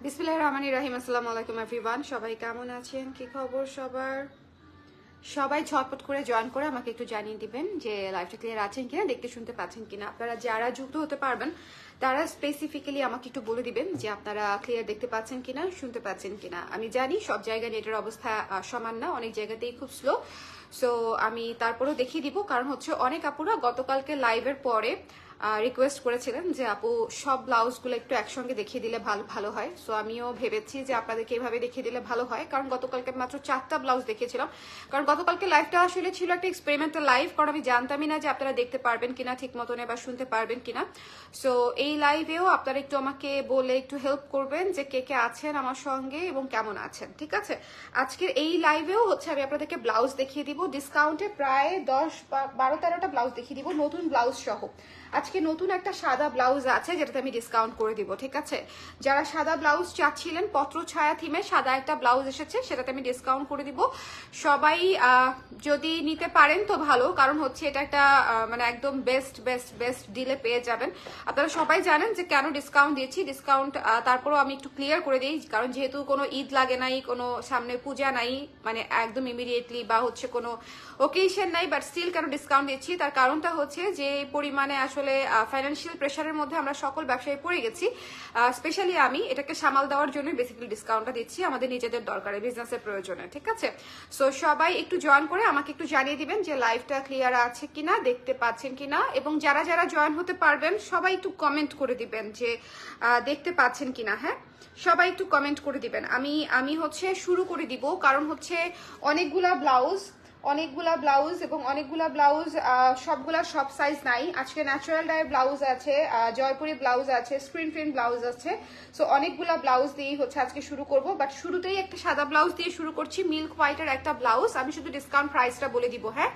বিসমিল্লাহির রহমানির রহিম। আসসালামু আলাইকুম এভরিওয়ান, সবাই কেমন আছেন? কি খবর সবার? সবাই ঝটপট করে জয়েন করে আমাকে একটু জানিয়ে দিবেন যে লাইভটা ক্লিয়ার আছেন কিনা, দেখতে শুনতে পাচ্ছেন কিনা। আপনারা যারা যুক্ত হতে পারবেন তারা স্পেসিফিক্যালি আমাকে একটু বলে দিবেন যে আপনারা ক্লিয়ার দেখতে পাচ্ছেন কিনা, শুনতে পাচ্ছেন কিনা। আমি জানি সব জায়গায় নেটের অবস্থা সমান না, অনেক জায়গাতেই খুব স্লো। সো আমি তারপরেও দেখিয়ে দিব, কারণ হচ্ছে অনেক আপুরা গতকালকে লাইভের পরে রিকোয়েস্ট করেছিলেন যে আপু সব ব্লাউজগুলো একটু একসঙ্গে দেখিয়ে দিলে ভালো হয়। সো আমিও ভেবেছি যে আপনাদেরকে এইভাবে দেখিয়ে দিলে ভালো হয়, কারণ গতকালকে মাত্র 4টা ব্লাউজ দেখিয়েছিলাম। কারণ গতকালকে লাইভটা আসলে ছিল একটা এক্সপেরিমেন্টাল লাইভ, কারণ আমি জানতামই না যে আপনারা দেখতে পারবেন কিনা ঠিক মতন বা শুনতে পারবেন কিনা। সো এই লাইভেও আপনারা একটু আমাকে বলে একটু হেল্প করবেন যে কে কে আছেন আমার সঙ্গে এবং কেমন আছেন, ঠিক আছে। আজকের এই লাইভেও হচ্ছে আমি আপনাদেরকে ব্লাউজ দেখিয়ে দিব ডিসকাউন্টে, প্রায় 10-12-13টা ব্লাউজ দেখিয়ে দিব নতুন ব্লাউজ সহ। আজকে নতুন একটা সাদা ব্লাউজ আছে যেটাতে আমি ডিসকাউন্ট করে দিব, ঠিক আছে। যারা সাদা ব্লাউজ চাচ্ছিলেন, পত্র ছায়া থিমে সাদা একটা ব্লাউজ এসেছে, সেটাতে আমি ডিসকাউন্ট করে দিব। সবাই যদি নিতে পারেন তো ভালো, কারণ হচ্ছে এটা একটা মানে একদম বেস্ট বেস্ট বেস্ট ডিলে পেয়ে যাবেন। আপনারা সবাই জানেন যে কেন ডিসকাউন্ট দিয়েছি। ডিসকাউন্ট তারপরেও আমি একটু ক্লিয়ার করে দিই, কারণ যেহেতু কোনো ঈদ লাগে নাই, কোনো সামনে পূজা নাই, মানে একদম ইমিডিয়েটলি বা হচ্ছে কোনো ওকেশন নাই, বাট স্টিল কেন ডিসকাউন্ট দিচ্ছি তার কারণটা হচ্ছে যে পরিমাণে আসলে ফাইন্যান্সিয়াল প্রেশারের মধ্যে আমরা সকল ব্যবসায়ী পড়ে গেছি। স্পেশালি আমি এটাকে সামাল দেওয়ার জন্য বেসিক্যালি ডিসকাউন্টটা দিচ্ছি আমাদের নিজেদের দরকারে, বিজনেসের প্রয়োজনে, ঠিক আছে। সো সবাই একটু জয়েন করে আমাকে একটু জানিয়ে দিবেন যে লাইভটা ক্লিয়ার আছে কিনা, দেখতে পাচ্ছেন কিনা। এবং যারা যারা জয়েন হতে পারবেন সবাই একটু কমেন্ট করে দিবেন যে দেখতে পাচ্ছেন কিনা। হ্যাঁ, সবাই একটু কমেন্ট করে দিবেন। আমি হচ্ছে শুরু করে দিব, কারণ হচ্ছে অনেকগুলা ব্লাউজ এবং অনেকগুলা ব্লাউজ সবগুলা সব সাইজ নাই। আজকে ন্যাচারাল ডাই ব্লাউজ আছে, জয়পুরি ব্লাউজ আছে, স্ক্রিন প্রিন্ট ব্লাউজ আছে। সো অনেকগুলা ব্লাউজ দিয়ে হচ্ছে আজকে শুরু করব, বাট শুরুতেই একটা সাদা ব্লাউজ দিয়ে শুরু করছি, মিল্ক হোয়াইটের একটা ব্লাউজ। আমি শুধু ডিসকাউন্ট প্রাইসটা বলে দিব। হ্যাঁ,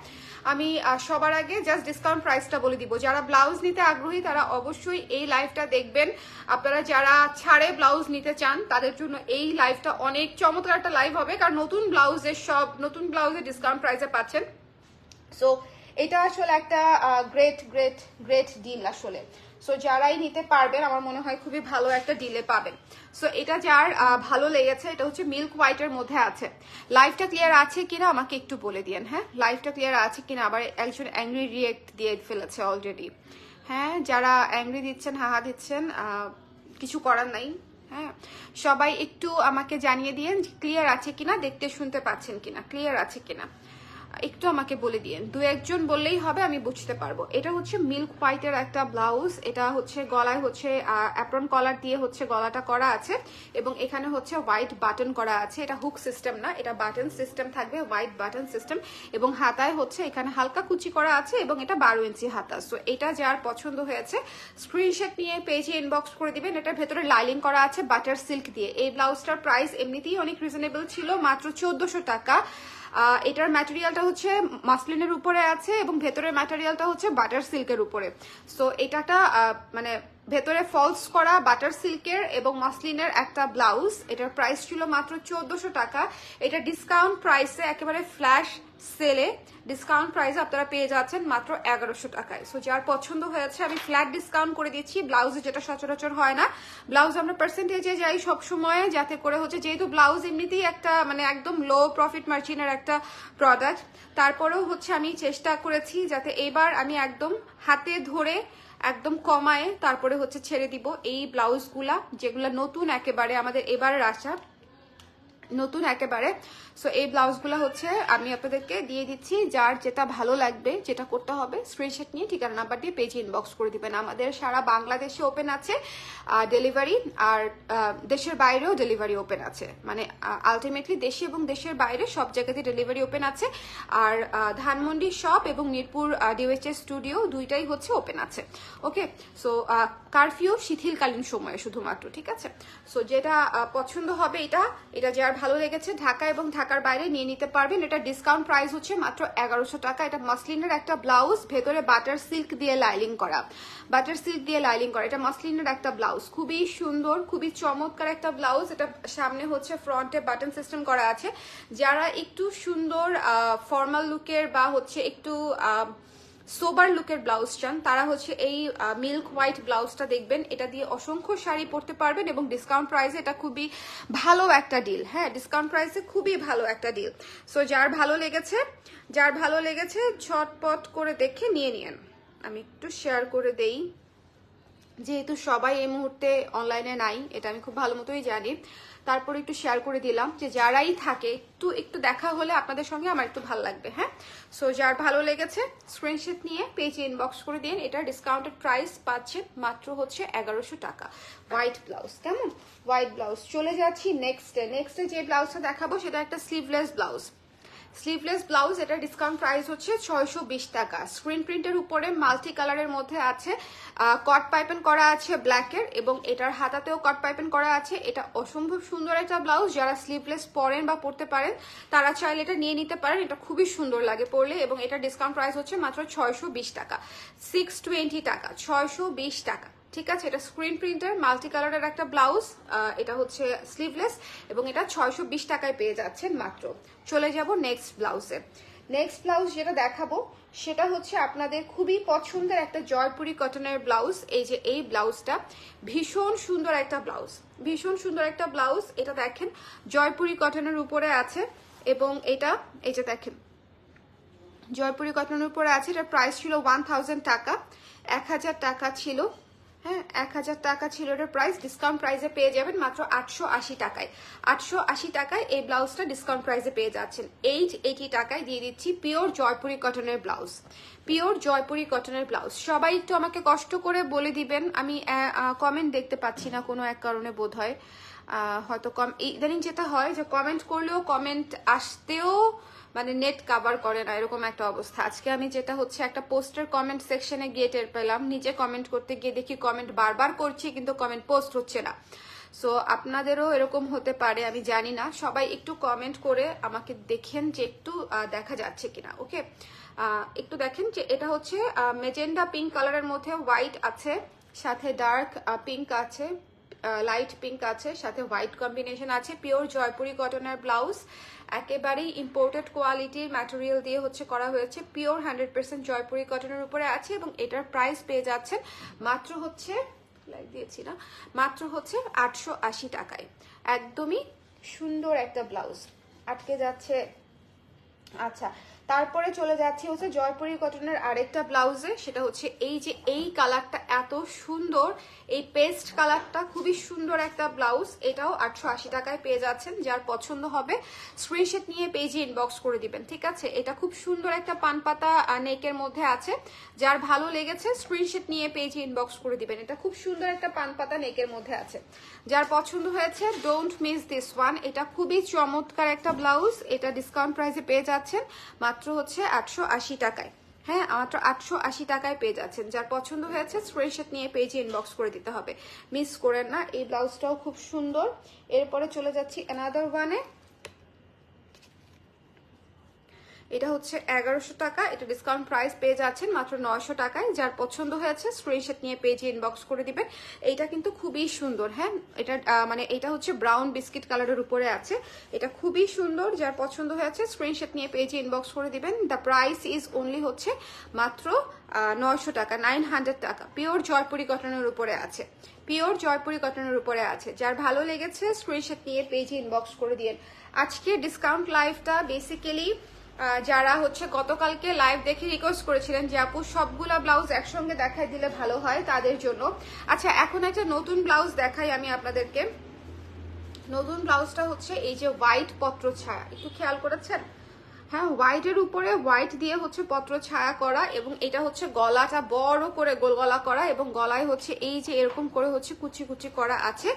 আমি সবার আগে জাস্ট ডিসকাউন্ট প্রাইসটা বলে দিব। যারা ব্লাউজ নিতে আগ্রহী তারা অবশ্যই এই লাইভটা দেখবেন। আপনারা যারা ছাড়ে ব্লাউজ নিতে চান তাদের জন্য এই লাইভটা অনেক চমৎকার একটা লাইভ হবে, কারণ নতুন ব্লাউজের ডিসকাউন্ট প্রাইসে পাচ্ছেন। সো এটা আসলে একটা গ্রেট গ্রেট গ্রেট ডিল আসলে। সো যারাই নিতে পারবেন আমার মনে হয় খুবই ভালো একটা ডিলে পাবেন। সো এটা যার ভালো লেগেছে, এটা হচ্ছে মিল্ক হোয়াইটের মধ্যে আছে। লাইভটা ক্লিয়ার আছে কিনা আমাকে একটু বলে দিন। হ্যাঁ, লাইভটা ক্লিয়ার আছে কিনা। আবার একজন অ্যাংরি রিয়েক্ট দিয়ে ফেলেছে অলরেডি। হ্যাঁ, যারা অ্যাংরি দিচ্ছেন, হাহা দিচ্ছেন, কিছু করার নাই। হ্যাঁ, সবাই একটু আমাকে জানিয়ে দিয়েন ক্লিয়ার আছে কিনা, দেখতে শুনতে পাচ্ছেন কিনা, ক্লিয়ার আছে কিনা একটু আমাকে বলে দিয়েন। দু একজন বললেই হবে, আমি বুঝতে পারবো। এটা হচ্ছে মিল্ক হোয়াইটের একটা ব্লাউজ। এটা হচ্ছে গলায় হচ্ছে অ্যাপ্রন কলার দিয়ে হচ্ছে গলাটা করা আছে, এবং এখানে হচ্ছে হোয়াইট বাটন করা আছে। এটা হুক সিস্টেম না, এটা বাটন সিস্টেম থাকবে, হোয়াইট বাটন সিস্টেম। এবং হাতায় হচ্ছে এখানে হালকা কুচি করা আছে, এবং এটা 12 ইঞ্চি হাতা। সো এটা যার পছন্দ হয়েছে স্ক্রিনশট নিয়ে পেজে ইনবক্স করে দিবেন। এটার ভেতরে লাইলিং করা আছে বাটার সিল্ক দিয়ে। এই ব্লাউজটার প্রাইস এমনিতেই অনেক রিজনেবল ছিল, মাত্র 1400 টাকা। এটার ম্যাটেরিয়ালটা হচ্ছে মাসলিনের উপরে আছে, এবং ভেতরের ম্যাটেরিয়ালটা হচ্ছে বাটার সিল্কের উপরে। সো এটাটা মানে ভেতরে ফলস করা বাটার সিল্কের এবং মাসলিনের একটা ব্লাউজ। এটার প্রাইস ছিল মাত্র 1400 টাকা। এটা ডিসকাউন্ট প্রাইসে, একেবারে ফ্ল্যাশ সেলে ডিসকাউন্ট প্রাইসে আপনারা পেয়ে যাচ্ছেন মাত্র 1100 টাকায়। সো যার পছন্দ হয়েছে আমি ফ্ল্যাট ডিসকাউন্ট করে দিচ্ছি ব্লাউজে, যেটা সচরাচর হয় না। ব্লাউজ আমরা পার্সেন্টেজে যাই সবসময়, যাতে করে হচ্ছে, যেহেতু ব্লাউজ এমনিতেই একটা মানে একদম লো প্রফিট মার্জিনের একটা প্রোডাক্ট, তারপরেও হচ্ছে আমি চেষ্টা করেছি যাতে এবার আমি একদম হাতে ধরে একদম কমায় তারপরে হচ্ছে ছেড়ে দিব এই ব্লাউজগুলা, যেগুলো নতুন একেবারে আমাদের এবারের আসা, নতুন একেবারে। সো এই ব্লাউজগুলো হচ্ছে আমি আপনাদেরকে দিয়ে দিচ্ছি। যার যেটা ভালো লাগবে, যেটা করতে হবে স্ক্রিনশট নিয়ে ঠিকানা নাম্বার দিয়ে পেজে ইনবক্স করে দিবেন। আমাদের সারা বাংলাদেশে ওপেন আছে ডেলিভারি, আর দেশের বাইরেও ডেলিভারি ওপেন আছে। মানে আলটিমেটলি দেশে এবং দেশের বাইরে সব জায়গাতে ডেলিভারি ওপেন আছে। আর ধানমন্ডি শপ এবং মিরপুর ডিওএইচএস স্টুডিও দুইটাই হচ্ছে ওপেন আছে। ওকে, সো কারফিউ শিথিলকালীন সময়ে শুধুমাত্র, ঠিক আছে। সো যেটা পছন্দ হবে, এটা যার ভালো লেগেছে ঢাকা এবং ঢাকার বাইরে নিয়ে নিতে পারবেন। এটা ডিসকাউন্ট প্রাইস হচ্ছে মাত্র 1100 টাকা। এটা মাসলিনের একটা ব্লাউজ, ভেতরে বাটার সিল্ক দিয়ে লাইলিং করা, এটা মাসলিনের একটা ব্লাউজ, খুবই সুন্দর, খুবই চমৎকার একটা ব্লাউজ। এটা সামনে হচ্ছে ফ্রন্টে বাটন সিস্টেম করা আছে। যারা একটু সুন্দর ফর্মাল লুকের বা হচ্ছে একটু সোবার লুকের ব্লাউজ চান তারা হচ্ছে এই মিল্ক হোয়াইট ব্লাউজটা দেখবেন, এটা দিয়ে অসংখ্য শাড়ি পরতে পারবেন এবং ডিসকাউন্ট প্রাইসে এটা খুবই ভালো একটা ডিল। হ্যাঁ, ডিসকাউন্ট প্রাইসে খুবই ভালো একটা ডিল। সো যার ভালো লেগেছে ঝটপট করে দেখে নিয়ে নিন। আমি একটু শেয়ার করে দেই, যেহেতু সবাই এই মুহূর্তে অনলাইনে নাই, এটা আমি খুব ভালো মতোই জানি, তারপরে একটু শেয়ার করে দিলাম যে যারাই থাকে একটু দেখা হলে আপনাদের সঙ্গে আমার একটু ভালো লাগবে। হ্যাঁ, সো যার ভালো লেগেছে স্ক্রিনশট নিয়ে পেজে ইনবক্স করে দিন। এটা ডিসকাউন্টেড প্রাইস পাচ্ছেন মাত্র হচ্ছে 1100 টাকা। হোয়াইট ব্লাউজ, কেমন হোয়াইট ব্লাউজ। চলে যাচ্ছি নেক্সটে যে ব্লাউজটা দেখাবো সেটা একটা স্লিভলেস ব্লাউজ। স্লিভলেস ব্লাউজ, এটা ডিসকাউন্ট প্রাইস হচ্ছে 620 টাকা। স্ক্রিন প্রিন্টের উপরে মাল্টি কালারের মধ্যে আছে, কট পাইপেন করা আছে ব্ল্যাকের, এবং এটার হাতাতেও কট পাইপেন করা আছে। এটা অসম্ভব সুন্দর একটা ব্লাউজ, যারা স্লিভলেস পরেন বা পরতে পারেন তারা চাইলে এটা নিয়ে নিতে পারেন। এটা খুবই সুন্দর লাগে পরলে, এবং এটা ডিসকাউন্ট প্রাইস হচ্ছে মাত্র 620 টাকা, 620 টাকা, 620 টাকা। ঠিক আছে, এটা স্ক্রিন প্রিন্টার মাল্টি কালারের একটা ব্লাউজ, এটা হচ্ছে স্লিভলেস এবং এটা 620 টাকায় পেয়ে যাচ্ছেন মাত্র। চলে যাব নেক্সট ব্লাউজে। নেক্সট ব্লাউজ যেটা দেখাবো সেটা হচ্ছে আপনাদের খুবই পছন্দের একটা জয়পুরি কটনের ব্লাউজ। এই যে এই ব্লাউজটা ভীষণ সুন্দর একটা ব্লাউজ, ভীষণ সুন্দর একটা ব্লাউজ। এটা দেখেন জয়পুরি কটনের উপরে আছে, এবং এটা এই যে দেখেন জয়পুরি কটনের উপরে আছে। এটার প্রাইস ছিল 1000 টাকা, 1000 টাকা ছিল। হ্যাঁ, 1000 টাকা ছিল এটার প্রাইস। ডিসকাউন্ট প্রাইসে পেয়ে যাবেন মাত্র 880 টাকায়। 880 টাকায় এই ব্লাউজটা ডিসকাউন্ট প্রাইসে পেয়ে যাচ্ছেন। 880 টাকায় দিয়ে দিচ্ছি পিওর জয়পুরি কটনের ব্লাউজ, পিওর জয়পুরি কটনের ব্লাউজ। সবাই একটু আমাকে কষ্ট করে বলে দিবেন, আমি কমেন্ট দেখতে পাচ্ছি না কোনো এক কারণে, বোধ হয় হয়তো ইদানিং যেটা হয় যে কমেন্ট করলেও কমেন্ট আসতেও মানে নেট কাভার করে না, এরকম একটা অবস্থা। আজকে আমি যেটা হচ্ছে একটা পোস্টের কমেন্ট সেকশনে গিয়ে টের পেলাম, নিজে কমেন্ট করতে গিয়ে দেখি কমেন্ট বারবার করছি কিন্তু কমেন্ট পোস্ট হচ্ছে না। সো আপনাদেরও এরকম হতে পারে, আমি জানি না। সবাই একটু কমেন্ট করে আমাকে দেখেন যে একটু দেখা যাচ্ছে কিনা। ওকে, একটু দেখেন যে এটা হচ্ছে মেজেন্ডা পিঙ্ক কালারের মধ্যে হোয়াইট আছে, সাথে ডার্ক পিঙ্ক আছে, লাইট পিঙ্ক আছে, সাথে হোয়াইট কম্বিনেশন আছে। পিওর জয়পুরি কটনের ব্লাউজ, একেবারেই ইম্পোর্টেড কোয়ালিটির ম্যাটেরিয়াল দিয়ে হচ্ছে করা হয়েছে। পিওর 100% জয়পুরি কটনের উপরে আছে, এবং এটার প্রাইস পেয়ে যাচ্ছেন মাত্র হচ্ছে দিয়েছি না, মাত্র হচ্ছে 880 টাকায়। একদমই সুন্দর একটা ব্লাউজ, আটকে যাচ্ছে। আচ্ছা, তারপরে চলে যাচ্ছি হচ্ছে জয়পুরি কটনের আরেকটা ব্লাউজে। সেটা হচ্ছে এই যে এই কালারটা এত সুন্দর, এই পেস্ট কালারটা খুবই সুন্দর একটা ব্লাউজ। এটাও 880 টাকায় পেয়ে যাচ্ছেন। যার পছন্দ হবে স্ক্রিনশট নিয়ে পেজে ইনবক্স করে দিবেন। ঠিক আছে, এটা খুব সুন্দর একটা পানপাতা নেকের মধ্যে আছে। যার ভালো লেগেছে স্ক্রিনশট নিয়ে পেজে ইনবক্স করে দিবেন। এটা খুব সুন্দর একটা পানপাতা নেকের মধ্যে আছে। যার পছন্দ হয়েছে ডোন্ট মিস দিস ওয়ান। এটা খুবই চমৎকার একটা ব্লাউজ। এটা ডিসকাউন্ট প্রাইসে পেয়ে যাচ্ছেন মাত্র হচ্ছে 880 টাকায়। হ্যাঁ, মাত্র 880 টাকায় পেয়ে যাচ্ছেন। যার পছন্দ হয়েছে স্ক্রিনশট নিয়ে পেজে ইনবক্স করে দিতে হবে, মিস করেন না। এই ব্লাউজটাও খুব সুন্দর। এরপরে চলে যাচ্ছি অ্যানাদার ওয়ানে। এটা হচ্ছে 1100 টাকা, এটা ডিসকাউন্ট প্রাইস পেয়ে যাচ্ছেন মাত্র 900 টাকায়। যার পছন্দ হয়েছে স্ক্রিনশট নিয়ে পেজে ইনবক্স করে দিবেন। এইটা কিন্তু খুবই সুন্দর। হ্যাঁ, এটা মানে এটা হচ্ছে ব্রাউন বিস্কিট কালারের উপরে আছে। এটা খুবই সুন্দর। যার পছন্দ হয়েছে স্ক্রিনশট নিয়ে পেজে ইনবক্স করে দিবেন। দ্য প্রাইস ইজ অনলি হচ্ছে মাত্র 900 টাকা, 900 টাকা। পিওর জয়পুরি কটনের উপরে আছে, পিওর জয়পুরি কটনের উপরে আছে। যার ভালো লেগেছে স্ক্রিনশট নিয়ে পেজে ইনবক্স করে দিন। আজকে ডিসকাউন্ট লাইভটা বেসিক্যালি যারা হচ্ছে গতকালকে লাইভ দেখে রিকোয়েস্ট করেছিলেন যে আপু সবগুলা ব্লাউজ একসঙ্গে দেখাই দিলে ভালো হয়, তাদের জন্য। আচ্ছা, এখন একটা নতুন ব্লাউজ দেখাই আমি আপনাদেরকে। নতুন ব্লাউজটা হচ্ছে এই যে হোয়াইট পত্র ছায়া, একটু খেয়াল করেছেন? হ্যাঁ, হোয়াইটের উপরে হোয়াইট দিয়ে হচ্ছে পত্র ছায়া করা, এবং এটা হচ্ছে গলাটা বড় করে গোল গলা করা, এবং গলায় হচ্ছে এই যে এরকম করে হচ্ছে কুচি কুচি করা আছে,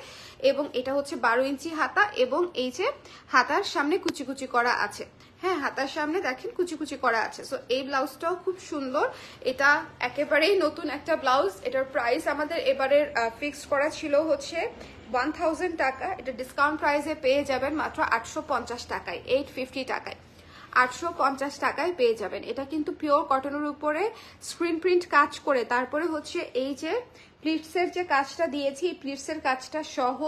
এবং এটা হচ্ছে 12 ইঞ্চি হাতা, এবং এই যে হাতার সামনে কুচি কুচি করা আছে। হ্যাঁ, হাতার সামনে দেখেন কুচি কুচি করা আছে। সো এই ব্লাউজটাও খুব সুন্দর। এটা একেবারেই নতুন একটা ব্লাউজ। এটার প্রাইস আমাদের এবারের ফিক্সড করা ছিল হচ্ছে 1000 টাকা। এটা ডিসকাউন্ট প্রাইসে পেয়ে যাবেন মাত্র 850 টাকায়, 850 টাকায়, 850 টাকায় পেয়ে যাবেন। এটা কিন্তু পিওর কটনের উপরে স্ক্রিন প্রিন্ট কাজ করে, তারপরে হচ্ছে এই যে প্লিটসের যে কাজটা দিয়েছি, প্লিটসের কাজটা সহ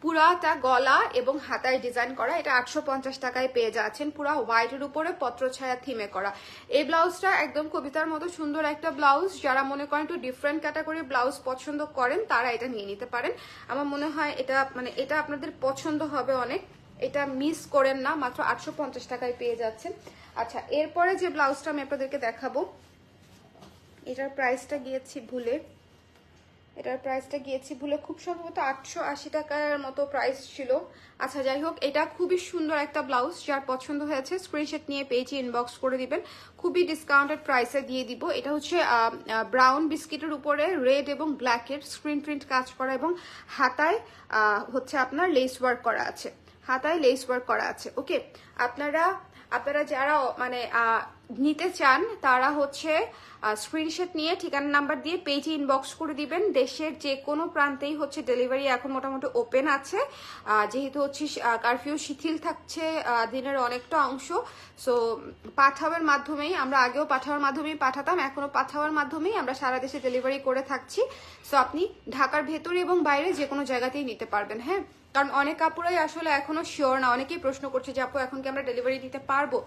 পুরাটা গলা এবং হাতায় ডিজাইন করা, এটা 850 টাকায় পেয়ে যাচ্ছেন। পুরা হোয়াইটের উপরে পত্রছায়া থিমে করা এই ব্লাউজটা একদম কবিতার মতো সুন্দর একটা ব্লাউজ। যারা মনে করেন একটু ডিফারেন্ট ক্যাটাগরি ব্লাউজ পছন্দ করেন তারা এটা নিয়ে নিতে পারেন। আমার মনে হয় এটা এটা আপনাদের পছন্দ হবে অনেক, এটা মিস করেন না, মাত্র 850 টাকায় পেয়ে যাচ্ছেন। আচ্ছা, এরপরে যে ব্লাউজটা আমি আপনাদেরকে দেখাবো, এটার প্রাইসটা গিয়েছি ভুলে, খুব সম্ভবত 880 টাকার মতো প্রাইস ছিল। আচ্ছা যাই হোক, এটা খুবই সুন্দর একটা ব্লাউজ, যার পছন্দ হয়েছে স্ক্রিনশট নিয়ে পেজে ইনবক্স করে দিবেন, খুবই ডিসকাউন্টেড প্রাইসে দিয়ে দিব। এটা হচ্ছে ব্রাউন বিস্কিটের উপরে রেড এবং ব্ল্যাকের স্ক্রিন প্রিন্ট কাজ করা এবং হাতায় হচ্ছে আপনার লেস ওয়ার্ক করা আছে, ওকে। আপনারা যারা মানে নিতে চান তারা হচ্ছে স্ক্রিনশট নিয়ে ঠিকানা নাম্বার দিয়ে পেজে ইনবক্স করে দিবেন। দেশের যে কোনো প্রান্তেই হচ্ছে ডেলিভারি এখন মোটামুটি ওপেন আছে, যেহেতু হচ্ছে কারফিউ শিথিল থাকছে দিনের অনেকটা অংশ। সো পাঠাওয়ার মাধ্যমেই, আমরা আগেও পাঠাওয়ার মাধ্যমেই পাঠাতাম, এখনো পাঠাওয়ার মাধ্যমেই আমরা সারা দেশে ডেলিভারি করে থাকছি। সো আপনি ঢাকার ভেতরে এবং বাইরে যে কোনো জায়গাতেই নিতে পারবেন, হ্যাঁ। কারণ অনেক আপুরাই আসলে এখনো শিওর না, অনেকেই প্রশ্ন করছে যে আপু এখন কি আমরা ডেলিভারি দিতে পারবো।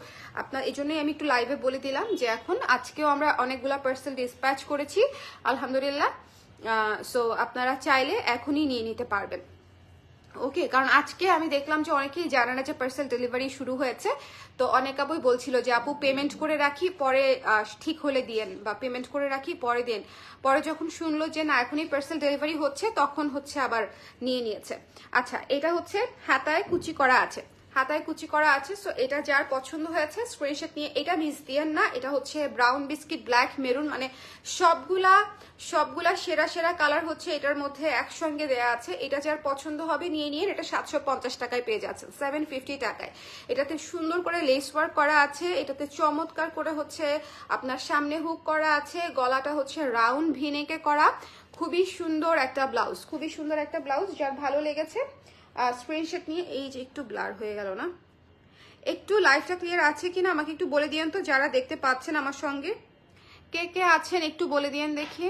আপনার এই জন্যই আমি একটু লাইভে বলে দিলাম যে এখন আজকেও আমরা অনেকগুলা পার্সেল ডিসপ্যাচ করেছি আলহামদুলিল্লাহ। সো আপনারা চাইলে এখনই নিয়ে নিতে পারবেন, ওকে। কারণ আজকে আমি দেখলাম যে অনেকেই জানে না যে পার্সেল ডেলিভারি শুরু হয়েছে। তো অনেক আপুই বলছিল যে আপু পেমেন্ট করে রাখি পরে ঠিক হলে দিয়েন, বা পেমেন্ট করে রাখি পরে দেন। পরে যখন শুনলো যে না এখনই পার্সেল ডেলিভারি হচ্ছে, তখন হচ্ছে আবার নিয়ে নিয়েছে। আচ্ছা, এটা হচ্ছে হাতায় কুচি করা আছে, সো এটা যার পছন্দ হয়েছে স্ক্রিনশট নিয়ে, এটা মিস দিয়েন না। এটা হচ্ছে ব্রাউন বিস্কিট, ব্ল্যাক, মেরুন, মানে সবগুলা সেরা কালার হচ্ছে এটার মধ্যে একসঙ্গে দেয়া আছে। এটা যার পছন্দ হবে নিয়ে নিন। এটা 750 টাকায় পেয়ে যাচ্ছে, 750 টাকায়। এটাতে সুন্দর করে লেস ওয়ার্ক করা আছে, এটাতে চমৎকার করে হচ্ছে আপনার সামনে হুক করা আছে, গলাটা হচ্ছে রাউন্ড ভিনেকে করা। খুবই সুন্দর একটা ব্লাউজ, যার ভালো লেগেছে স্ক্রিনশট নিয়ে। এই যে একটু ব্লার হয়ে গেল না, একটু লাইভটা ক্লিয়ার আছে কিনা আমাকে একটু বলে দিয়েন তো, যারা দেখতে পাচ্ছেন আমার সঙ্গে কে কে আছেন একটু বলে দিয়েন দেখি।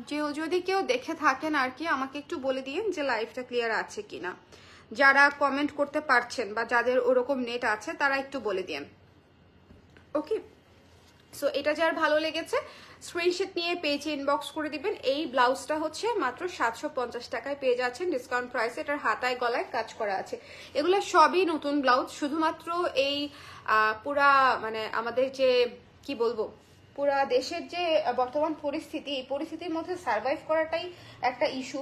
যে যদি কেউ দেখে থাকেন আর কি, আমাকে একটু বলে দিয়েন যে লাইভটা ক্লিয়ার আছে কিনা। যারা কমেন্ট করতে পারছেন বা যাদের ওরকম নেট আছে তারা একটু বলে দিয়েন, ওকে। সো এটা যার ভালো লেগেছে স্ক্রিনশট নিয়ে পেজে ইনবক্স করে দিবেন। এই ব্লাউজটা হচ্ছে মাত্র 750 টাকায় পেয়ে যাচ্ছেন ডিসকাউন্ট প্রাইসে। এটার হাতায় গলায় কাজ করা আছে। এগুলো সবই নতুন ব্লাউজ, শুধুমাত্র এই পুরা মানে আমাদের যে কি বলবো, পুরা দেশের যে বর্তমান পরিস্থিতি, এই পরিস্থিতির মধ্যে সার্ভাইভ করাটাই একটা ইস্যু,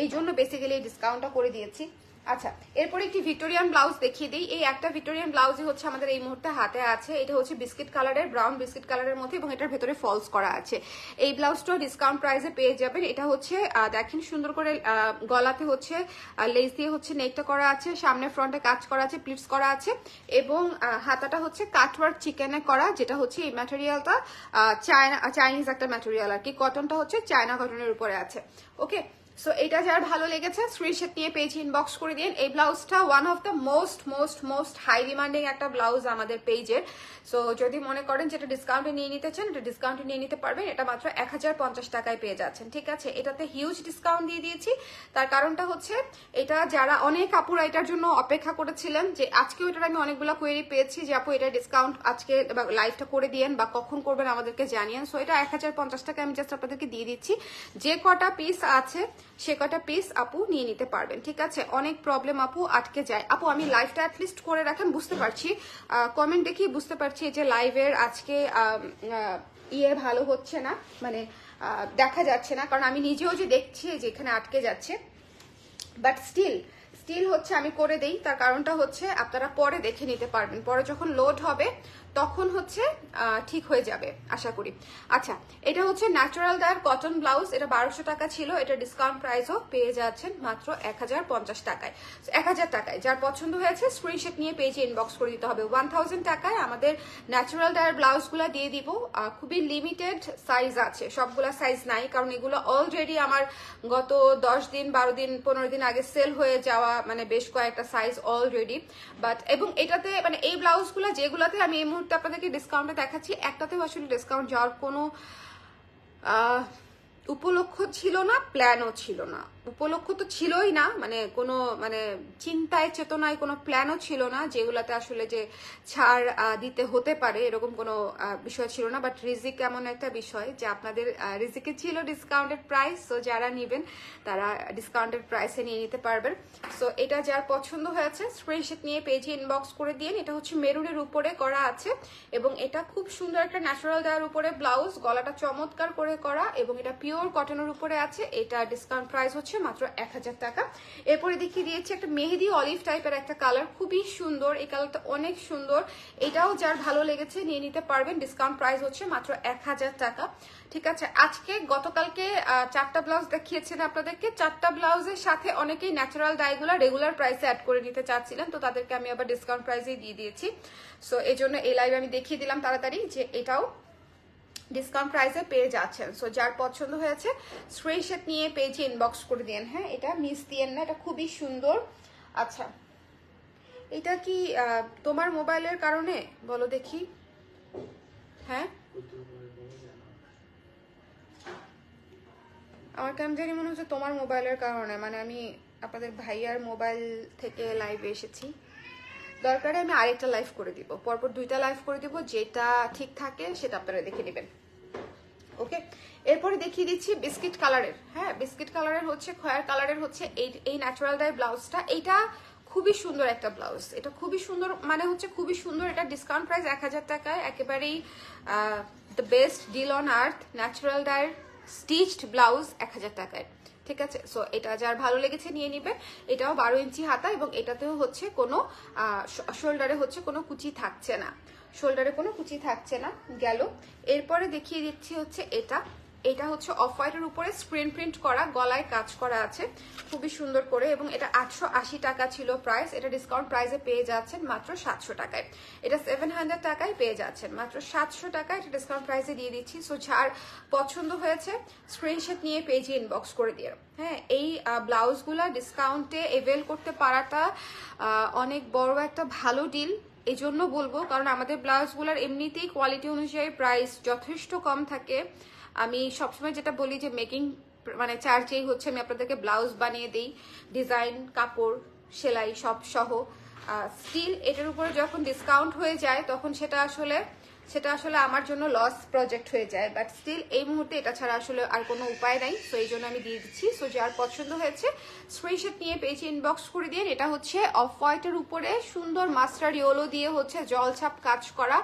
এই জন্য বেসিক্যালি এই ডিসকাউন্টটা করে দিয়েছি। আচ্ছা, এরপরে একটি ভিক্টোরিয়ান ব্লাউজ দেখিয়ে দিই। এই একটা ভিক্টোরিয়ান ব্লাউজই হচ্ছে আমাদের এই মুহূর্তে হাতে আছে। এটা হচ্ছে বিস্কিট কালারের, ব্রাউন বিস্কিট কালারের মধ্যে, এবং এটার ভেতরে ফলস করা আছে। এই ব্লাউজটাও ডিসকাউন্ট প্রাইসে পেয়ে যাবেন। এটা হচ্ছে দেখেন সুন্দর করে গলাতে হচ্ছে লেস দিয়ে হচ্ছে নেকটা করা আছে, সামনে ফ্রন্টে কাজ করা আছে, প্লিটস করা আছে, এবং হাতাটা হচ্ছে কাটওয়ার্ক চিকেনে করা, যেটা হচ্ছে এই ম্যাটেরিয়ালটা চাইনিজ একটা ম্যাটেরিয়াল আর কি। কটনটা হচ্ছে চায়না কটনের উপরে আছে, ওকে। সো এটা যার ভালো লেগেছে স্ক্রিনশট নিয়ে পেজ ইনবক্স করে দিন। এই ব্লাউজটা one of the most high demanding একটা ব্লাউজ আমাদের পেজের। সো যদি মনে করেন যে এটা ডিসকাউন্টে নিয়ে নিতে চান, এটা ডিসকাউন্টে নিয়ে নিতে পারবেন। এটা মাত্র 1050 টাকায় পেয়ে যাচ্ছেন, ঠিক আছে। এটাতে হিউজ ডিসকাউন্ট দিয়ে দিয়েছি। তার কারণটা হচ্ছে এটা যারা অনেক আপুরা এটার জন্য অপেক্ষা করেছিলেন, যে আজকেও এটার আমি অনেকগুলো কোয়েরি পেয়েছি যে আপু এটা ডিসকাউন্ট আজকে লাইভটা করে দিয়েন বা কখন করবেন আমাদেরকে জানিয়েন। সো এটা 1050 টাকা আমি জাস্ট আপনাদেরকে দিয়ে দিচ্ছি। যে কটা পিস আছে সে কটা পিস আপু নিয়ে নিতে পারবেন, ঠিক আছে। অনেক প্রবলেম আপু আটকে যায়। আপু আমি লাইভটা অ্যাটলিস্ট করে রাখেন, বুঝতে পারছি কমেন্ট দেখি বুঝতে পারছি যে লাইভের আজকে ভালো হচ্ছে না, মানে দেখা যাচ্ছে না। কারণ আমি নিজেও যে দেখছি যে এখানে আটকে যাচ্ছে, বাট স্টিল হচ্ছে আমি করে দেই। তার কারণটা হচ্ছে আপনারা পরে দেখে নিতে পারবেন, পরে যখন লোড হবে তখন হচ্ছে ঠিক হয়ে যাবে আশা করি। আচ্ছা, এটা হচ্ছে ন্যাচারাল ডায়ার কটন ব্লাউজ। এটা 1200 টাকা ছিল, এটা ডিসকাউন্ট প্রাইসও পেয়ে যাচ্ছেন মাত্র 1050 টাকায়। 1000 টাকায় যার পছন্দ হয়েছে স্ক্রিনশট নিয়ে পেজে ইনবক্স করে দিতে হবে। 1000 টাকায় আমাদের ন্যাচারাল ডায়ার ব্লাউজগুলো দিয়ে দিব। খুবই লিমিটেড সাইজ আছে, সবগুলা সাইজ নাই, কারণ এগুলো অলরেডি আমার গত 10 দিন 12 দিন 15 দিন আগে সেল হয়ে যাওয়া, মানে বেশ কয়েকটা সাইজ অলরেডি। বাট এবং এটাতে মানে এই ব্লাউজগুলো যেগুলাতে আমি এই মুহূর্তে আপনাদেরকে ডিসকাউন্টে দেখাচ্ছি, একটাতেও আসলে ডিসকাউন্ট যাওয়ার কোনো উপলক্ষ ছিল না, প্ল্যানও ছিল না। উপলক্ষ তো ছিলই না, মানে কোনো মানে চিন্তায় চেতনায় কোনো প্ল্যানও ছিল না যেগুলাতে আসলে যে ছাড় দিতে হতে পারে এরকম কোনো বিষয় ছিল না। বাট রিজিক এমন একটা বিষয় যে আপনাদের রিজিকে ছিল ডিসকাউন্টেড প্রাইস, সো যারা নেবেন তারা ডিসকাউন্টেড প্রাইসে নিয়ে নিতে পারবেন। সো এটা যার পছন্দ হয়েছে স্ক্রিনশট নিয়ে পেজে ইনবক্স করে দিন। এটা হচ্ছে মেরুনের উপরে করা আছে এবং এটা খুব সুন্দর একটা ন্যাচারাল ডায়ের উপরে ব্লাউজ, গলাটা চমৎকার করে করা এবং এটা পিওর কটনের উপরে আছে। এটা ডিসকাউন্ট প্রাইস হচ্ছে মাত্র 1000 টাকা। এরপরে দেখিয়ে দিয়েছি একটা মেহেদি অলিভ টাইপের একটা কালার, খুবই সুন্দর, এই কালারটা অনেক সুন্দর। এটাও যার ভালো লেগেছে নিয়ে নিতে পারবেন। ডিসকাউন্ট প্রাইস হচ্ছে মাত্র 1000 টাকা। ঠিক আছে, আজকে গতকালকে 4টা ব্লাউজ দেখিয়েছেন আপনাদেরকে। 4টা ব্লাউজের সাথে অনেকেই ন্যাচারাল ডাইগুলা রেগুলার প্রাইসে অ্যাড করে নিতে চাচ্ছিলেন, তো তাদেরকে আমি আবার ডিসকাউন্ট প্রাইসেই দিয়ে দিয়েছি। সো এই জন্য এই লাইভে আমি দেখিয়ে দিলাম তাড়াতাড়ি যে এটাও ডিসকাউন্ট প্রাইসে পেয়ে যাচ্ছেন। সো যার পছন্দ হয়েছে স্ক্রিনশট নিয়ে পেজে ইনবক্স করে দিন। হ্যাঁ, এটা মিস দিয়েন না, এটা খুবই সুন্দর। আচ্ছা, এটা কি তোমার মোবাইলের কারণে বলো দেখি? হ্যাঁ, আমার কেমন জানি মনে হচ্ছে তোমার মোবাইলের কারণে, মানে আমি আপনাদের ভাইয়ার মোবাইল থেকে লাইভে এসেছি। দরকারে আমি আরেকটা লাইভ করে দিব, পরপর 2টা লাইভ করে দিব, যেটা ঠিক থাকে সেটা আপনারা দেখে নেবেন। ওকে, এরপরে দেখিয়ে দিচ্ছি বিস্কিট কালারের। হ্যাঁ, বিস্কিট কালারের হচ্ছে খয়ের কালারের হচ্ছে এই ন্যাচারাল ডাই ব্লাউজটা। এইটা খুবই সুন্দর একটা ব্লাউজ, এটা খুবই সুন্দর, মানে হচ্ছে খুবই সুন্দর। এটা ডিসকাউন্ট প্রাইস 1000 টাকায়, একেবারেই the best deal on earth. Natural ডাইয়ের স্টিচড ব্লাউজ 1000 টাকায়। ঠিক আছে, সো এটা যার ভালো লেগেছে নিয়ে নিবে। এটাও 12 ইঞ্চি হাতা এবং এটাতেও হচ্ছে কোনো শোল্ডারে হচ্ছে কোনো কুচি থাকছে না, শোল্ডারে কোনো কুচি থাকছে না। গেল, এরপরে দেখিয়ে দিচ্ছি হচ্ছে এটা হচ্ছে অফ হোয়াইটের উপরে স্ক্রিন প্রিন্ট করা, গলায় কাজ করা আছে খুবই সুন্দর করে এবং এটা 880 টাকা ছিল প্রাইস। এটা ডিসকাউন্ট প্রাইসে পেয়ে যাচ্ছেন মাত্র 700 টাকায়। এটা 700 টাকায় পেয়ে যাচ্ছেন মাত্র 700 টাকায়, এটা ডিসকাউন্ট প্রাইসে দিয়ে দিচ্ছি। সো যার পছন্দ হয়েছে স্ক্রিনশট নিয়ে পেজে ইনবক্স করে দিয়ে। হ্যাঁ, এই ব্লাউজগুলো ডিসকাউন্টে এভেল করতে পারাটা অনেক বড় একটা ভালো ডিল। এই জন্য বলবো কারণ আমাদের ব্লাউজগুলোর এমনিতেই কোয়ালিটি অনুযায়ী প্রাইস যথেষ্ট কম থাকে। আমি সবসময় যেটা বলি যে মেকিং মানে চার্জেই হচ্ছে আমি আপনাদেরকে ব্লাউজ বানিয়ে দিই, ডিজাইন, কাপড়, সেলাই সব সহ। স্টিল এটার উপরে যখন ডিসকাউন্ট হয়ে যায় তখন সেটা আসলে আমার জন্য লস প্রজেক্ট হয়ে যায়। বাট স্টিল এই মুহূর্তে এটা ছাড়া আসলে আর কোনো উপায় নাই, সো এই জন্য আমি দিয়ে দিচ্ছি। সো যার পছন্দ হয়েছে স্ক্রিনশট নিয়ে পেজে ইনবক্স করে দিয়ে। এটা হচ্ছে অফ হোয়াইটের উপরে সুন্দর মাস্টার্ড ইয়েলো দিয়ে হচ্ছে জলছাপ কাজ করা,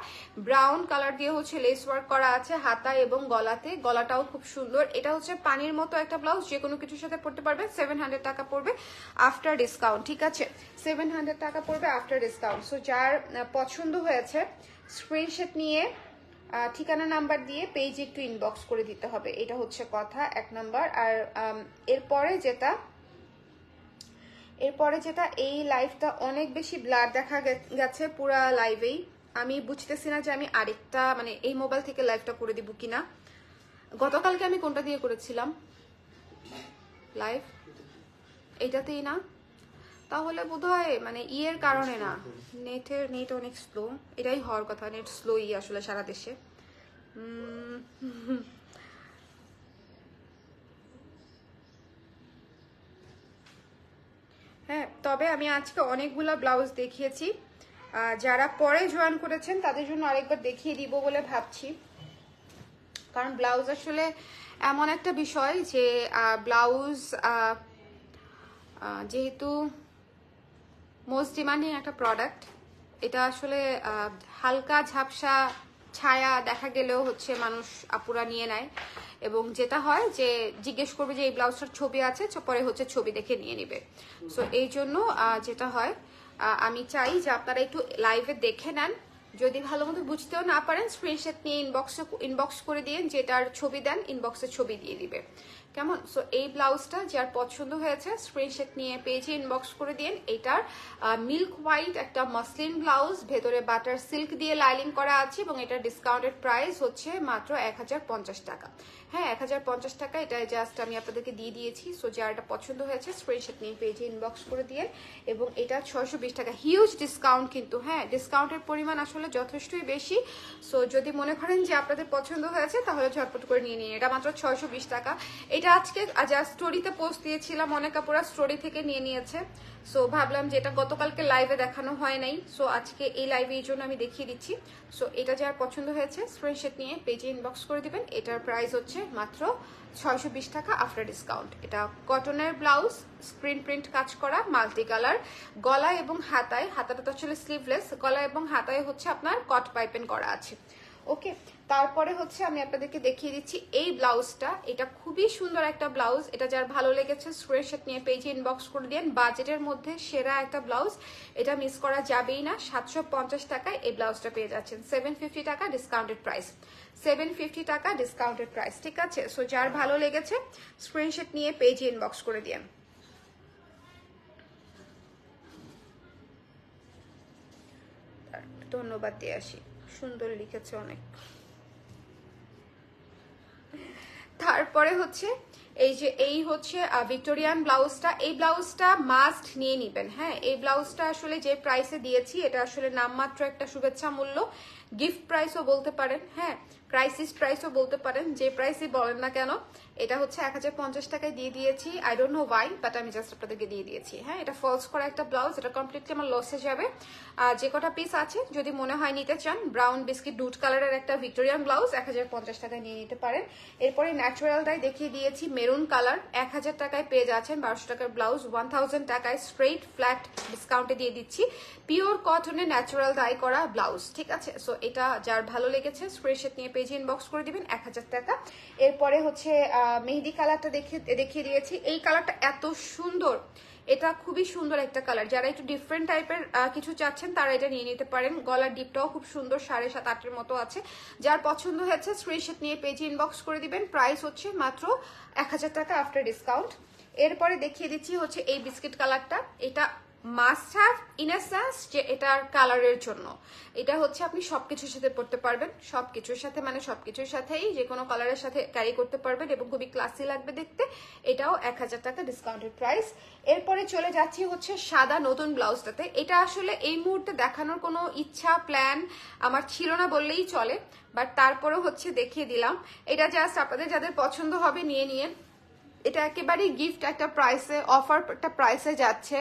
ব্রাউন কালার দিয়ে হচ্ছে লেস ওয়ার্ক করা আছে হাতা এবং গলাতে, গলাটাও খুব সুন্দর। এটা হচ্ছে পানির মতো একটা ব্লাউজ, যে কোনো কিছুর সাথে পড়তে পারবেন। 700 টাকা পড়বে আফটার ডিসকাউন্ট। ঠিক আছে, 700 টাকা পড়বে আফটার ডিসকাউন্ট। সো যার পছন্দ হয়েছে স্ক্রিনশট নিয়ে ঠিকানা নাম্বার দিয়ে পেজে একটু ইনবক্স করে দিতে হবে, এটা হচ্ছে কথা 1 নাম্বার। আর এরপরে যেটা এই লাইভটা অনেক বেশি ব্লার দেখা গেছে পুরা লাইভেই। আমি বুঝতেছি না যে আমি আরেকটা মানে এই মোবাইল থেকে লাইভটা করে দিব কিনা। গতকালকে আমি কোনটা দিয়ে করেছিলাম লাইভ? এইটাতেই না? তাহলে বোধহয় মানে ইয়ের কারণে না, নেট অনেক স্লো, এটাই হওয়ার কথা। নেট স্লোই আসলে সারা দেশে। হ্যাঁ, তবে আমি আজকে অনেকগুলা ব্লাউজ দেখিয়েছি। যারা পরে জয়েন করেছেন তাদের জন্য আরেকবার দেখিয়ে দিব বলে ভাবছি, কারণ ব্লাউজ আসলে এমন একটা বিষয় যে ব্লাউজ যেহেতু মোস্ট ডিমান্ডিং একটা প্রোডাক্ট, এটা আসলে হালকা ঝাপসা ছায়া দেখা গেলেও হচ্ছে মানুষ আপুরা নিয়ে নেয় এবং যেটা হয় যে জিজ্ঞেস করবে যে এই ব্লাউজটার ছবি আছে, পরে হচ্ছে ছবি দেখে নিয়ে নিবে। সো এই জন্য যেটা হয় আমি চাই যে আপনারা একটু লাইভে দেখে নেন, যদি ভালো মতো বুঝতেও না পারেন স্ক্রিনশট নিয়ে ইনবক্স করে দিন, যেটার ছবি দেন ইনবক্সে ছবি দিয়ে দিবে। কেমন? সো এই ব্লাউজটা যার পছন্দ হয়েছে স্ক্রিনশট নিয়ে পেজে ইনবক্স করে দিন। এটার মিল্ক হোয়াইট একটা মাসলিন ব্লাউজ, ভেতরে বাটার সিল্ক দিয়ে লাইনিং করা আছে এবং এটার ডিসকাউন্টেড প্রাইস হচ্ছে মাত্র 1050 টাকা। হ্যাঁ, 1050 টাকা। এটা জাস্ট আমি আপনাদেরকে দিয়ে দিয়েছি। সো যার এটা পছন্দ হয়েছে স্ক্রিনশট নিয়ে পেজে ইনবক্স করে দিন। এবং এটা 620 টাকা, হিউজ ডিসকাউন্ট কিন্তু। হ্যাঁ, ডিসকাউন্টের পরিমাণ আসলে যথেষ্টই বেশি। সো যদি মনে করেন যে আপনাদের পছন্দ হয়েছে তাহলে ঝটপট করে নিয়ে নিন। এটা মাত্র 620 টাকা। এটা আজকে যা স্টোরিতে পোস্ট দিয়েছিলাম, অনেক আপুরা স্টোরি থেকে নিয়ে নিয়েছে। সো ভাবলাম যে এটা গতকালকে লাইভে দেখানো হয় নাই, সো আজকে এই লাইভে এই জন্য আমি দেখিয়ে দিচ্ছি। সো এটা যার পছন্দ হয়েছে স্ক্রিনশট নিয়ে পেজে ইনবক্স করে দিবেন। এটার প্রাইস হচ্ছে মাত্র 620 টাকা আফটার ডিসকাউন্ট। এটা কটনের ব্লাউজ, স্ক্রিন প্রিন্ট কাজ করা, মাল্টি কালার। গলা এবং হাতায়, হাতাটা তো আসলে স্লিভলেস, গলা এবং হাতায় হচ্ছে আপনার কট পাইপিং করা আছে। ওকে, তারপরে হচ্ছে আমি আপনাদেরকে দেখিয়ে দিচ্ছি এই ব্লাউজটা। এটা খুবই সুন্দর একটা ব্লাউজ। এটা যার ভালো লেগেছে স্ক্রিনশট নিয়ে পেজে ইনবক্স করে দিন। বাজেটের মধ্যে সেরা একটা ব্লাউজ, এটা মিস করা যাবেই না। 750 টাকায় এই ব্লাউজটা পেয়ে যাচ্ছেন। 750 টাকা ডিসকাউন্টেড প্রাইস, 750 টাকা ডিসকাউন্টেড প্রাইস। ঠিক আছে, সো যার ভালো লেগেছে স্ক্রিনশট নিয়ে পেজে ইনবক্স করে দিন। ধন্যবাদ দিয়ে আসি, সুন্দর লিখেছে অনেক। তারপরে হচ্ছে এই হচ্ছে ভিক্টোরিয়ান ব্লাউজটা। এই ব্লাউজটা মাস্ট নিয়ে নিবেন। হ্যাঁ, এই ব্লাউজটা আসলে যে প্রাইসে দিয়েছি এটা আসলে নামমাত্র একটা শুভেচ্ছা মূল্য, গিফট প্রাইসও বলতে পারেন। হ্যাঁ, ক্রাইসিস প্রাইসও বলতে পারেন, যে প্রাইসই বলেন না কেন। এটা হচ্ছে 1050 টাকায় দিয়ে দিয়েছি। I don't know Y, but আমি জাস্ট আপনাদেরকে দিয়ে দিয়েছি। হ্যাঁ, এটা ফলস করা একটা ব্লাউজ, এটা কমপ্লিটলি আমার লসে যাবে। যে কটা পিস আছে যদি মনে হয় নিতে চান, ব্রাউন বিস্কিট ডুড কালারের একটা ভিক্টোরিয়ান ব্লাউজ 1050 টাকায় নিয়ে নিতে পারেন। এরপরে ন্যাচারাল ডাই দেখিয়ে দিয়েছি, মেরুন কালার, 1000 টাকায় পেয়ে যাচ্ছেন। 1200 টাকার ব্লাউজ 1000 টাকায় স্ট্রেট ফ্ল্যাট ডিসকাউন্টে দিয়ে দিচ্ছি। পিওর কটনের ন্যাচারাল ডাই করা ব্লাউজ। ঠিক আছে, সো এটা যার ভালো লেগেছে স্ক্রিনশট নিয়ে পেজে ইনবক্স করে দিবেন। 1000 টাকা। এরপরে হচ্ছে মেহেদি কালারটা দেখিয়ে দিয়েছি। এই কালারটা এত সুন্দর, এটা খুবই সুন্দর একটা কালার। যারা একটু ডিফারেন্ট টাইপের কিছু চাচ্ছেন তারা এটা নিয়ে নিতে পারেন। গলার ডিপটাও খুব সুন্দর, 7.5-8 মতো আছে। যার পছন্দ হয়েছে স্ক্রিনশট নিয়ে পেজে ইনবক্স করে দিবেন। প্রাইস হচ্ছে মাত্র 1000 টাকা আফটার ডিসকাউন্ট। এরপরে দেখিয়ে দিচ্ছি হচ্ছে এই বিস্কিট কালারটা। এটা must have in a sense যে এটার কালারের জন্য। এটা হচ্ছে আপনি সবকিছুর সাথে পরতে পারবেন, সবকিছুর সাথে, মানে সবকিছুর সাথেই যে কোনো কালারের সাথে ক্যারি করতে পারবেন এবং খুবই ক্লাসি লাগবে দেখতে। এটাও 1000 টাকা ডিসকাউন্টেড প্রাইস। এরপরে চলে যাচ্ছি হচ্ছে সাদা নতুন ব্লাউজটাতে। এটা আসলে এই মুহূর্তে দেখানোর কোনো ইচ্ছা প্ল্যান আমার ছিল না বললেই চলে, বাট তারপরেও হচ্ছে দেখিয়ে দিলাম। এটা জাস্ট আপনাদের যাদের পছন্দ হবে নিয়ে নিন। এটা একেবারেই গিফট একটা প্রাইসে, অফার একটা প্রাইসে যাচ্ছে।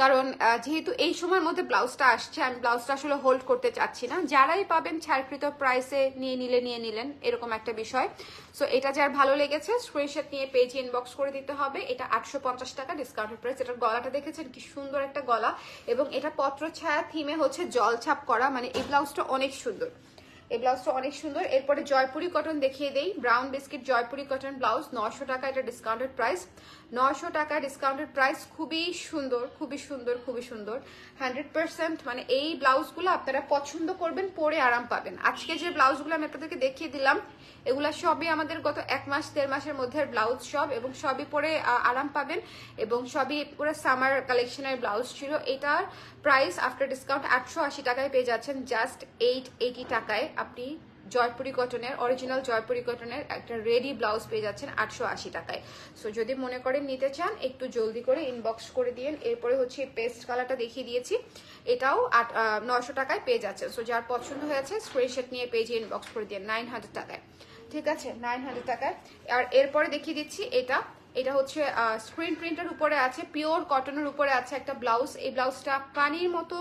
কারণ যেহেতু এই সময়ের মধ্যে ব্লাউজটা আসছে, আমি ব্লাউজটা আসলে হোল্ড করতে চাচ্ছি না। যারাই পাবেন ছাড়কৃত প্রাইসে নিয়ে নিলেন, এরকম একটা বিষয়। সো এটা যার ভালো লেগেছে স্ক্রিনশট নিয়ে পেজে ইনবক্স করে দিতে হবে। এটা 850 টাকা ডিসকাউন্টেড প্রাইস। এটার গলাটা দেখেছেন কি সুন্দর একটা গলা, এবং এটা পত্র ছায়া থিমে হচ্ছে জলছাপ করা, মানে এই ব্লাউজটা অনেক সুন্দর। এই ব্লাউজটা অনেক সুন্দর। এরপরে জয়পুরি কটন দেখিয়ে দেই। Brown biscuit Jaipuri cotton blouse 900 টাকা, এটা ডিসকাউন্টেড প্রাইস। 900 টাকা ডিসকাউন্টেড প্রাইস। খুবই সুন্দর, খুবই সুন্দর, খুবই সুন্দর। 100% মানে এই ব্লাউজগুলো আপনারা পছন্দ করবেন, পরে আরাম পাবেন। আজকে যে ব্লাউজগুলো আমি আপনাদেরকে দেখিয়ে দিলাম এগুলা সবই আমাদের গত 1 মাস 1.5 মাসের মধ্যে ব্লাউজ সব, এবং সবই পরে আরাম পাবেন, এবং সবই পুরো সামার কালেকশনের ব্লাউজ ছিল। এটার প্রাইস আফটার ডিসকাউন্ট 880 টাকায় পেয়ে যাচ্ছেন। জাস্ট 880 টাকায় আপনি জয়পুরি কটনের, অরিজিনাল জয়পুরি কটনের একটা রেডি ব্লাউজ পেয়ে যাচ্ছেন 880 টাকায়। সো যদি মনে করেন নিতে চান একটু জলদি করে ইনবক্স করে দিন। এরপরে হচ্ছে পেস্ট কালারটা দেখিয়ে দিয়েছি, এটাও 900 টাকায় পেয়ে যাচ্ছেন। সো যার পছন্দ হয়েছে স্ক্রিনশট নিয়ে পেজে ইনবক্স করে দিন। 900 টাকায়, ঠিক আছে, 900 টাকায়। আর এরপরে দেখিয়ে দিচ্ছি এটা হচ্ছে স্ক্রিন প্রিন্টের উপরে আছে, পিওর কটনের উপরে আছে একটা ব্লাউজ। এই ব্লাউজটা পানির মতো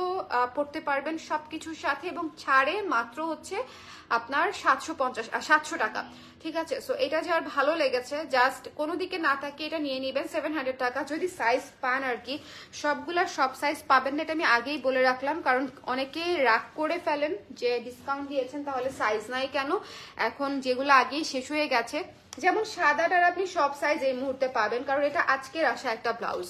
পরতে পারবেন সবকিছুর সাথে, এবং ছাড়ে মাত্র হচ্ছে আপনার 700 টাকা। ঠিক আছে, সো এটা যার ভালো লেগেছে জাস্ট কোনো দিকে না তাকিয়ে এটা নিয়ে নেবেন। 700 টাকা যদি সাইজ পান আর কি। সবগুলা সব সাইজ পাবেন না, এটা আমি আগেই বলে রাখলাম, কারণ অনেকে রাগ করে ফেলেন যে ডিসকাউন্ট দিয়েছেন তাহলে সাইজ নাই কেন। এখন যেগুলো আগেই শেষ হয়ে গেছে, যেমন সাদাটার আপনি সব সাইজ এই মুহূর্তে পাবেন, কারণ এটা আজকের আসা একটা ব্লাউজ।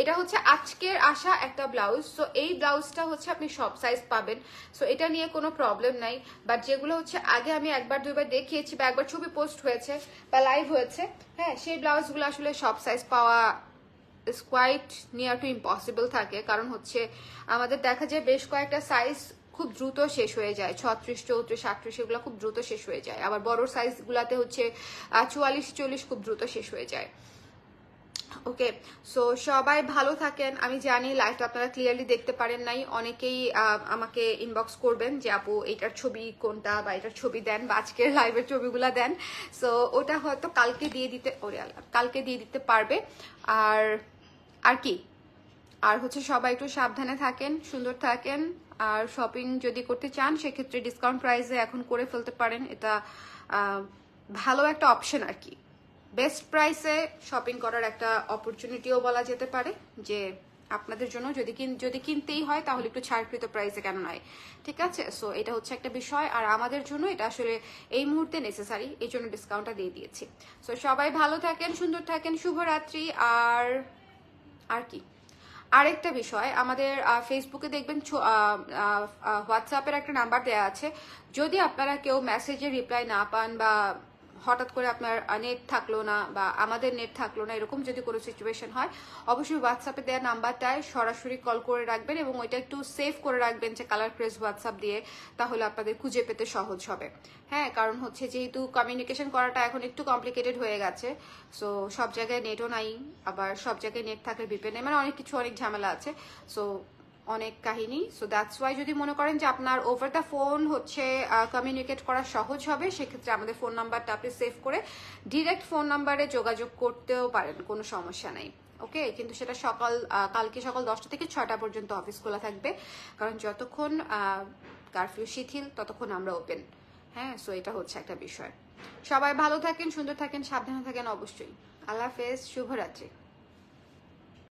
এটা হচ্ছে আজকের আসা একটা ব্লাউজ। সো এই ব্লাউজটা হচ্ছে আপনি সব সাইজ পাবেন, সো এটা নিয়ে কোনো প্রবলেম নাই। বাট যেগুলো হচ্ছে আগে আমি একবার দুইবার দেখিয়েছি বা একবার ছবি পোস্ট হয়েছে বা লাইভ হয়েছে, হ্যাঁ, সেই ব্লাউজগুলো আসলে সব সাইজ পাওয়া is quite near to impossible থাকে। কারণ হচ্ছে আমাদের দেখা যায় বেশ কয়েকটা সাইজ খুব দ্রুত শেষ হয়ে যায়, 36, 34, 38 এগুলো খুব দ্রুত শেষ হয়ে যায়। আবার বড় সাইজগুলাতে হচ্ছে 44, 40 খুব দ্রুত শেষ হয়ে যায়। ওকে, সো সবাই ভালো থাকেন। আমি জানি লাইভটা আপনারা ক্লিয়ারলি দেখতে পারেন নাই, অনেকেই আমাকে ইনবক্স করবেন যে আপু এটার ছবি কোনটা বা এটার ছবি দেন বা আজকের লাইভের ছবিগুলা দেন। সো ওটা হয়তো কালকে দিয়ে দিতে, ওরে আল্লাহ, কালকে দিয়ে দিতে পারবে। আর আর কি, আর হচ্ছে সবাই একটু সাবধানে থাকেন, সুন্দর থাকেন। আর শপিং যদি করতে চান সেক্ষেত্রে ডিসকাউন্ট প্রাইসে এখন করে ফেলতে পারেন, এটা ভালো একটা অপশন আর কি। বেস্ট প্রাইসে শপিং করার একটা অপরচুনিটিও বলা যেতে পারে, যে আপনাদের জন্য যদি কিনতেই হয় তাহলে একটু ছাড়কৃত প্রাইসে কেন নয়, ঠিক আছে? সো এটা হচ্ছে একটা বিষয়, আর আমাদের জন্য এটা আসলে এই মুহূর্তে নেসেসারি, এই জন্য ডিসকাউন্টটা দিয়ে দিয়েছি। সো সবাই ভালো থাকেন, সুন্দর থাকেন, শুভরাত্রি। আর কি, আরেকটা বিষয়, আমাদের ফেসবুকে দেখবেন হোয়াটসঅ্যাপের একটা নাম্বার দেওয়া আছে। যদি আপনারা কেউ মেসেজে রিপ্লাই না পান বা হঠাৎ করে আপনার নেট থাকলো না বা আমাদের নেট থাকলো না, এরকম যদি কোনো সিচুয়েশন হয়, অবশ্যই হোয়াটসঅ্যাপে দেওয়া নাম্বারটায় সরাসরি কল করে রাখবেন এবং ওইটা একটু সেভ করে রাখবেন যে কালার ক্রেজ হোয়াটসঅ্যাপ দিয়ে, তাহলে আপনাদের খুঁজে পেতে সহজ হবে। হ্যাঁ, কারণ হচ্ছে যেহেতু কমিউনিকেশন করাটা এখন একটু কমপ্লিকেটেড হয়ে গেছে, সো সব জায়গায় নেটও নাই, আবার সব জায়গায় নেট থাকলে ভিপিএন নেই, মানে অনেক কিছু, অনেক ঝামেলা আছে, সো অনেক কাহিনী। সো দ্যাটস ওয়াই যদি মনে করেন যে আপনার ওভার দ্য ফোন হচ্ছে কমিউনিকেট করা সহজ হবে, সেক্ষেত্রে আমাদের ফোন নাম্বারটা আপনি সেভ করে ডিরেক্ট ফোন নাম্বারে যোগাযোগ করতেও পারেন, কোনো সমস্যা নেই। ওকে, কিন্তু সেটা কালকে সকাল 10টা থেকে 6টা পর্যন্ত অফিস খোলা থাকবে, কারণ যতক্ষণ কারফিউ শিথিল ততক্ষণ আমরা ওপেন। হ্যাঁ, সো এটা হচ্ছে একটা বিষয়। সবাই ভালো থাকেন, সুন্দর থাকেন, সাবধানে থাকেন অবশ্যই। আল্লাহ হাফেজ, শুভরাত্রি।